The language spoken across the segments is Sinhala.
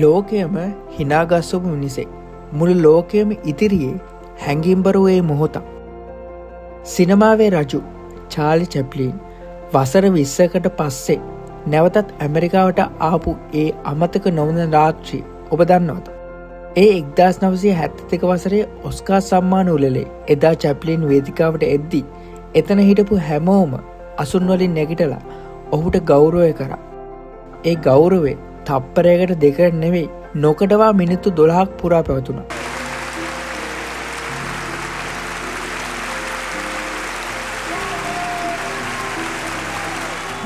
ලෝකයම හිනාගස්සපු මිනිසෙක්. මුළු ලෝකයම ඉදිරියේ හැඟිම්බරුව ඒ මොහොතක්. සිනමාවේ රජු චාලි චැප්ලින් වසර 20කට පස්සේ නැවතත් ඇමරිකාවට ආපු ඒ අමතක නොවන රාත්‍රී ඔබ දන්නවද? ඒ 1972 වසරේ ඔස්කාර් සම්මාන උළෙලේ එදා චැප්ලින් වේදිකාවට එද්දී එතන හිටපු හැමෝම අසුන් වලින් නැගිටලා ඔහුට ගෞරවය කරා. ඒ ගෞරවය තප්පරයකට දෙකට නෙවෙයි නොකඩවා මිනිත්තු 12ක් පුරා පැවතුණා.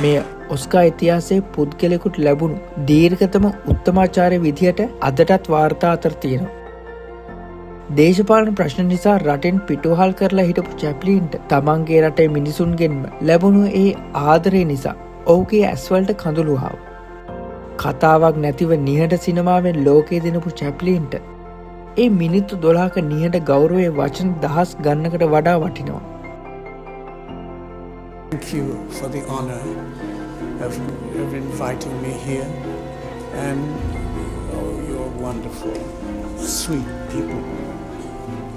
මේ ඔස්කාර් ඉතිහාසයේ පුද්ගලයෙකුට ලැබුණු දීර්ඝතම උත්තමාචාර්ය විදියට අදටත් වාර්තා අතර තියෙනවා. දේශපාලන ප්‍රශ්න නිසා රටෙන් පිටුවහල් කරලා හිටපු චැප්ලින්ට තමන්ගේ රටේ මිනිසුන්ගෙන්ම ලැබුණු ඒ ආදරය නිසා ඔහුගේ ඇස්වලට කඳුළු ආවා. කතාවක් නැතිව නිහඬ සිනමාවෙන් ලෝකේ දෙනපු චැප්ලින්ට ඒ මිනිත්තු 12ක නිහඬ ගෞරවයේ වචන දහස් ගණනකට වඩා වටිනවා. Thank you for the honor of inviting me here, and you're wonderful, sweet people.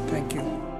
Thank you.